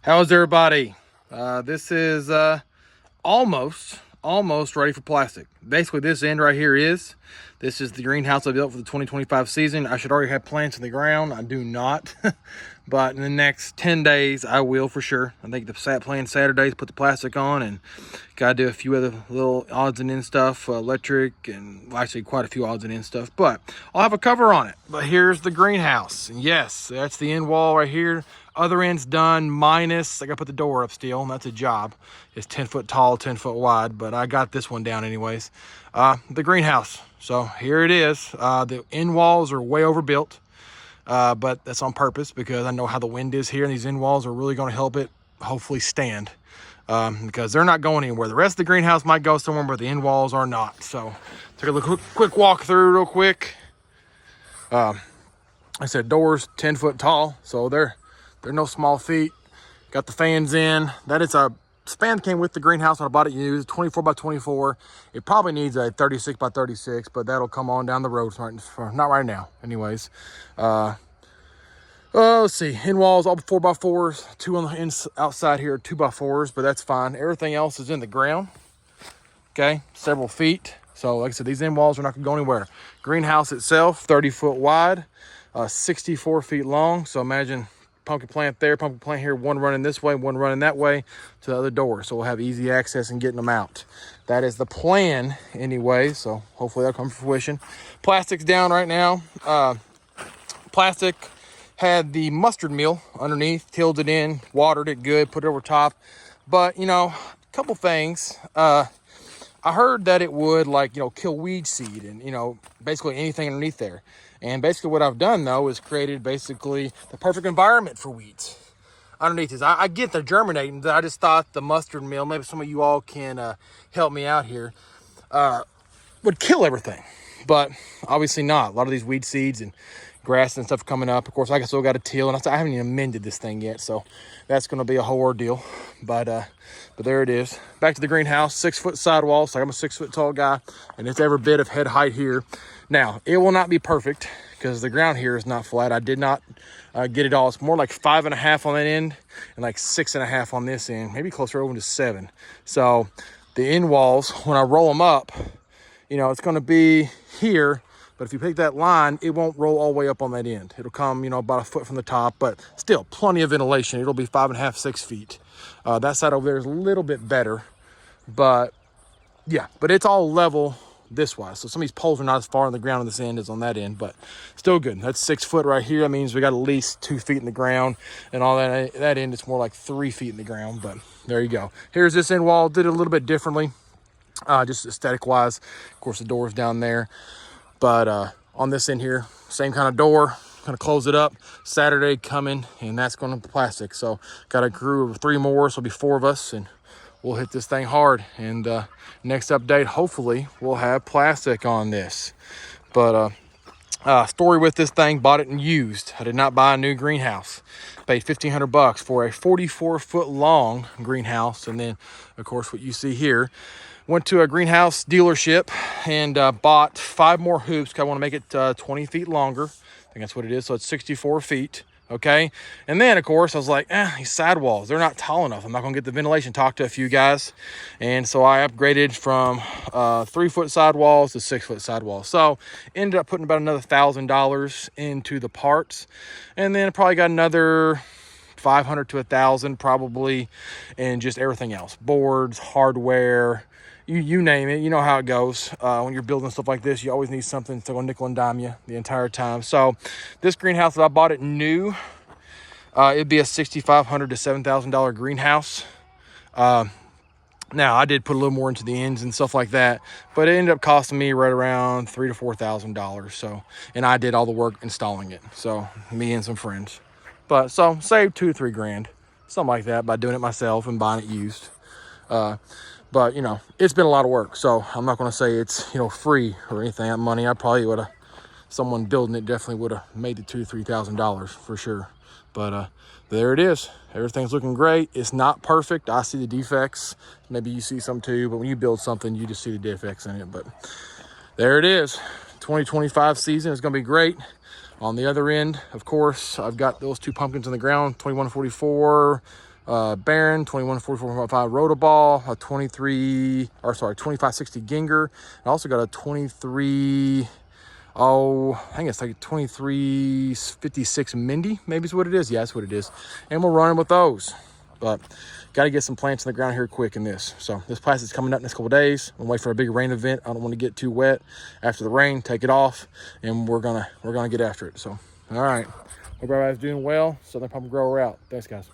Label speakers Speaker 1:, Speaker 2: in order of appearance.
Speaker 1: How's everybody? This is almost ready for plastic. Basically, this end right here is. This is the greenhouse I built for the 2025 season. I should already have plants in the ground. I do not. But in the next 10 days, I will for sure. I think the plan Saturdays, put the plastic on, and gotta do a few other little odds and ends stuff, electric, and well, actually quite a few odds and ends stuff. But I'll have a cover on it. But here's the greenhouse. And yes, that's the end wall right here. Other end's done, minus, I gotta put the door up still, and that's a job. It's 10 foot tall, 10 foot wide, but I got this one down anyways. The greenhouse. So here it is. The end walls are way overbuilt. But that's on purpose because I know how the wind is here, and these end walls are really going to help it hopefully stand, because they're not going anywhere. The rest of the greenhouse might go somewhere, but the end walls are not. So take a look, quick walk through real quick. I said doors 10 foot tall, so they're no small feat. Got the fans in. That is a span that came with the greenhouse when I bought it used, 24 by 24. It probably needs a 36 by 36, but that'll come on down the road. Not right now, anyways. Let's see, in walls, all 4x4s, two on the outside here, 2x4s, but that's fine. Everything else is in the ground, okay, several feet. So like I said, these end walls are not gonna go anywhere. Greenhouse itself, 30 foot wide, 64 feet long. So imagine pumpkin plant there, pumpkin plant here, one running this way, one running that way to the other door. So we'll have easy access and getting them out. That is the plan anyway. So hopefully that'll come to fruition. Plastic's down right now. Plastic had the mustard meal underneath, tilled it in, watered it good, put it over top. But, you know, a couple things. I heard that it would, like, you know, kill weed seed and, you know, basically anything underneath there. And basically what I've done, though, is created basically the perfect environment for weeds underneath this. I get they're germinating. I just thought the mustard meal, maybe some of you all can help me out here, would kill everything. But obviously not. A lot of these weed seeds and grass and stuff coming up. Of course, I still got a till, and I haven't even mended this thing yet, so that's going to be a whole ordeal. But there it is. Back to the greenhouse, 6 foot sidewall. So I'm a 6 foot tall guy, and it's every bit of head height here. Now, it will not be perfect because the ground here is not flat. I did not get it all. It's more like 5.5 on that end and like 6.5 on this end, maybe closer over to 7. So the end walls, when I roll them up, you know, it's going to be here. But if you pick that line, it won't roll all the way up on that end. It'll come, you know, about a foot from the top, but still plenty of ventilation. It'll be 5.5, 6 feet. That side over there is a little bit better, but yeah, but it's all level this way. So some of these poles are not as far on the ground on this end as on that end, but still good. That's 6 foot right here. That means we got at least 2 feet in the ground, and all that end, it's more like 3 feet in the ground, but there you go. Here's this end wall. Did it a little bit differently, just aesthetic wise. Of course, the door's down there. But on this end here, same kind of door, gonna close it up. Saturday coming, and that's gonna be plastic. So got a crew of 3 more, so it'll be 4 of us, and we'll hit this thing hard. And next update, hopefully, we'll have plastic on this. But story with this thing, bought it and used. I did not buy a new greenhouse. Paid $1,500 for a 44 foot long greenhouse, and then, of course, what you see here. Went to a greenhouse dealership and bought 5 more hoops because I want to make it 20 feet longer. I think that's what it is. So it's 64 feet. Okay. And then, of course, I was like, these sidewalls, they're not tall enough. I'm not going to get the ventilation. Talked to a few guys. And so I upgraded from 3 foot sidewalls to 6 foot sidewalls. So ended up putting about another $1,000 into the parts. And then probably got another 500 to 1,000 probably, and just everything else, boards, hardware, you name it. You know how it goes. When you're building stuff like this, you always need something to go nickel and dime you the entire time. So this greenhouse, that I bought it new, it'd be a $6,500 to $7,000 greenhouse. Now I did put a little more into the ends and stuff like that, but it ended up costing me right around $3,000 to $4,000. So, and I did all the work installing it. So me and some friends, but so saved $2 to $3 grand, something like that, by doing it myself and buying it used. But, you know, it's been a lot of work, so I'm not going to say it's, you know, free or anything. That money, I probably would have, someone building it definitely would have made the $2,000 to $3,000 for sure. But there it is. Everything's looking great. It's not perfect. I see the defects. Maybe you see some too, but when you build something, you just see the defects in it. But there it is. 2025 season is going to be great. On the other end, of course, I've got those 2 pumpkins in the ground, 2144. Baron, 2144.5 Rotoball, a 2560 Ginger. I also got a 23, I think it's like 2356 Mindy, maybe is what it is. Yeah, that's what it is. And we're running with those. But got to get some plants in the ground here quick in this. So this plastic's coming up next couple days. I'm waiting for a big rain event. I don't want to get too wet. After the rain, take it off, and we're gonna get after it. So, all right. Hope everybody's doing well. Southern Pumpkin Grower out. Thanks, guys.